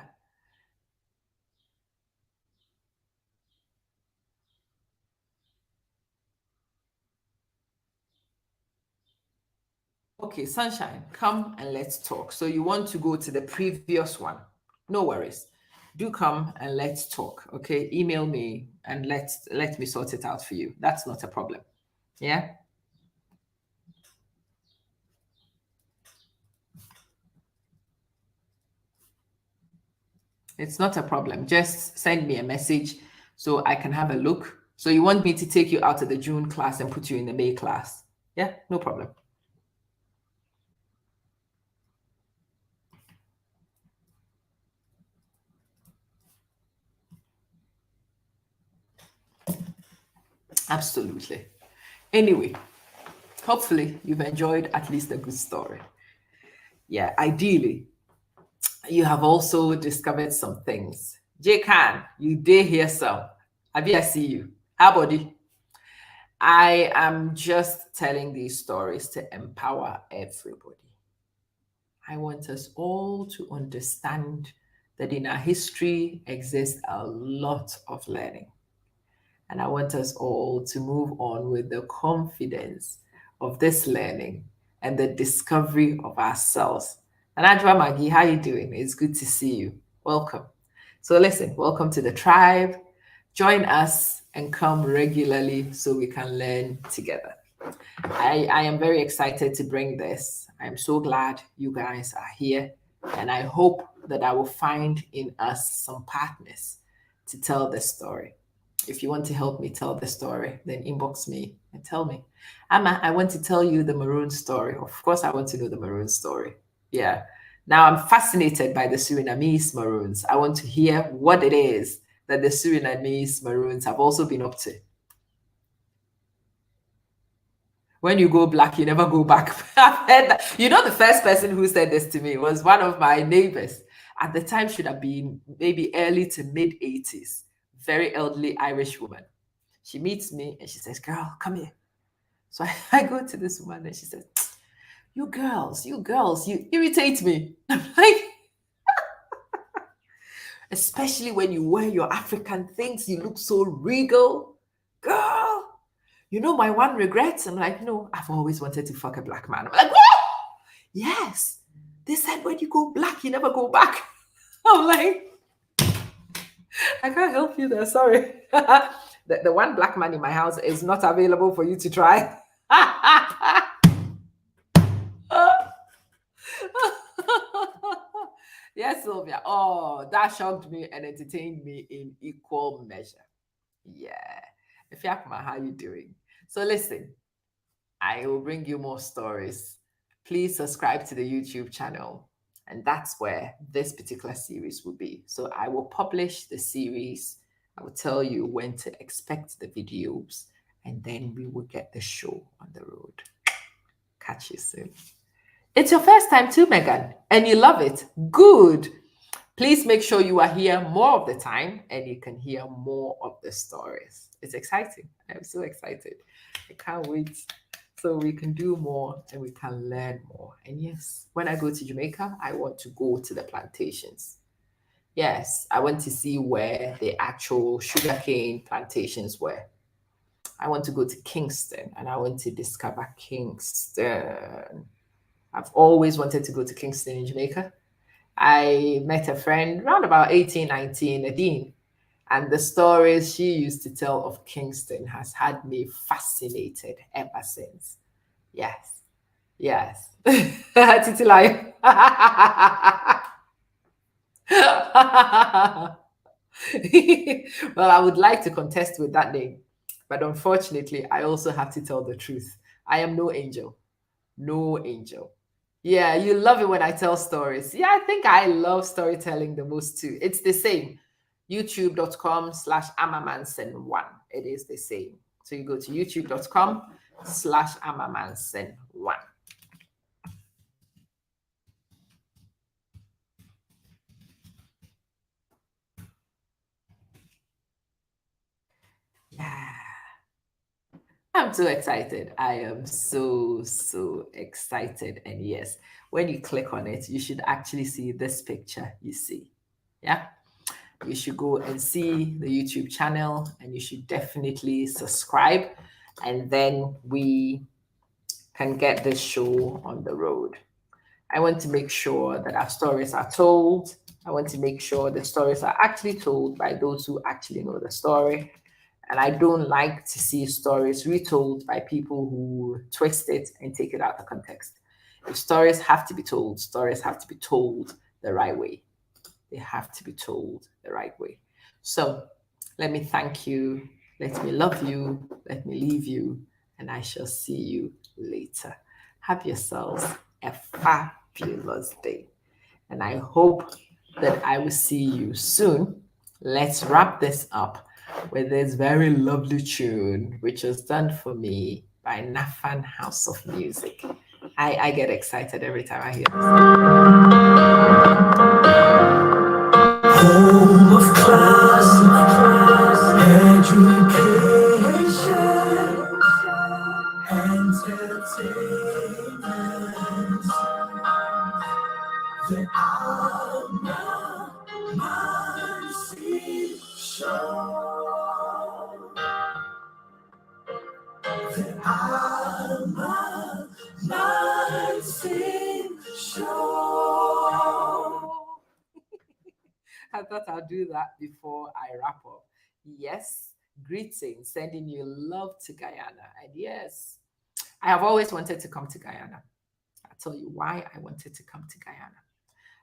Okay, Sunshine, come and let's talk. So you want to go to the previous one? No worries. Do come and let's talk. Okay, email me and let me sort it out for you. That's not a problem. Yeah. It's not a problem. Just send me a message so I can have a look. So you want me to take you out of the June class and put you in the May class? Yeah, no problem. Absolutely. Anyway, hopefully you've enjoyed at least a good story. Yeah, ideally, you have also discovered some things. J Khan, you did hear some. I see you. How about you? I am just telling these stories to empower everybody. I want us all to understand that in our history exists a lot of learning. And I want us all to move on with the confidence of this learning and the discovery of ourselves. And Andrea Maggie, how you doing? It's good to see you. Welcome. So listen, welcome to the tribe. Join us and come regularly so we can learn together. I am very excited to bring this. I'm so glad you guys are here. And I hope that I will find in us some partners to tell the story. If you want to help me tell the story, then inbox me and tell me, Amma, I want to tell you the maroon story. Of course, I want to know the maroon story. Yeah. Now I'm fascinated by the Surinamese Maroons. I want to hear what it is that the Surinamese Maroons have also been up to. When you go black, you never go back. I've heard that. You know, the first person who said this to me was one of my neighbors. At the time, should have been maybe early to mid 80s, very elderly Irish woman. She meets me and she says, "Girl, come here." So I go to this woman and she says, you girls, you irritate me." I'm like, especially when you wear your African things, you look so regal. Girl, you know my one regret? I'm like, no, I've always wanted to fuck a black man. I'm like, what? Yes. They said when you go black, you never go back. I'm like, I can't help you there, sorry. The one black man in my house is not available for you to try. Yes, Sylvia. Oh, that shocked me and entertained me in equal measure. Yeah. Ifiakma, how you doing? So listen, I will bring you more stories. Please subscribe to the YouTube channel. And that's where this particular series will be. So I will publish the series. I will tell you when to expect the videos. And then we will get the show on the road. Catch you soon. It's your first time too, Megan, and you love it. Good. Please make sure you are here more of the time and you can hear more of the stories. It's exciting. I'm so excited. I can't wait. So we can do more and we can learn more. And yes, when I go to Jamaica, I want to go to the plantations. Yes, I want to see where the actual sugarcane plantations were. I want to go to Kingston and I want to discover Kingston. I've always wanted to go to Kingston in Jamaica. I met a friend around about 18, 19, Nadine, and the stories she used to tell of Kingston has had me fascinated ever since. Yes, yes. Titilai. Well, I would like to contest with that name, but unfortunately, I also have to tell the truth. I am no angel. No angel. Yeah, you love it when I tell stories. Yeah, I think I love storytelling the most too. It's the same. YouTube.com/amamansen1. It is the same. So you go to youtube.com/amamansen1. Yeah. I'm so excited. I am so excited. And yes, when you click on it, you should actually see this picture you see. Yeah. You should go and see the YouTube channel and you should definitely subscribe. And then we can get this show on the road. I want to make sure that our stories are told. I want to make sure the stories are actually told by those who actually know the story. And I don't like to see stories retold by people who twist it and take it out of context. If stories have to be told, stories have to be told the right way. They have to be told the right way. So let me thank you. Let me love you. Let me leave you. And I shall see you later. Have yourselves a fabulous day. And I hope that I will see you soon. Let's wrap this up with this very lovely tune, which was done for me by Nafan House of Music. I get excited every time I hear this. Home of class, education, entertainment. The Manson Show. The Manson Show. I thought I'll do that before I wrap up. Yes, greetings, sending you love to Guyana. And yes, I have always wanted to come to Guyana. I'll tell you why I wanted to come to Guyana.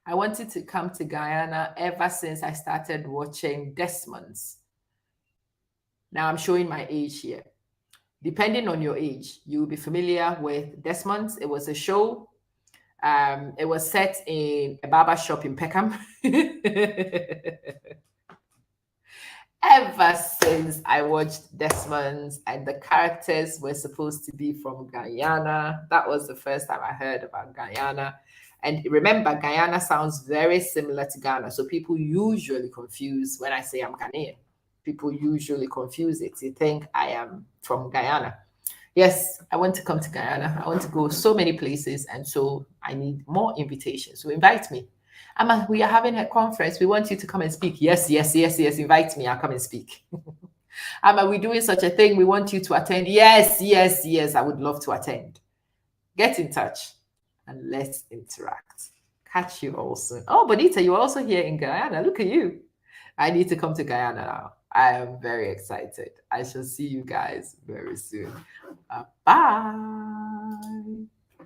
I wanted to come to Guyana ever since I started watching Desmond's. Now I'm showing my age here. Depending on your age, you'll be familiar with Desmond's. It was a show It was set in a barber shop in Peckham. Ever since I watched Desmond's and the characters were supposed to be from Guyana, that was the first time I heard about Guyana. And remember, Guyana sounds very similar to Ghana. So people usually confuse when I say I'm Ghanaian. People usually confuse it. They think I am from Guyana. Yes, I want to come to Guyana. I want to go so many places. And so I need more invitations. So invite me. Amma, we are having a conference. We want you to come and speak. Yes, yes, yes, yes. Invite me. I'll come and speak. Amma, we're doing such a thing. We want you to attend. Yes, yes, yes. I would love to attend. Get in touch and let's interact. Catch you all soon. Oh, Bonita, you're also here in Guyana. Look at you. I need to come to Guyana now. I am very excited. I shall see you guys very soon. Bye.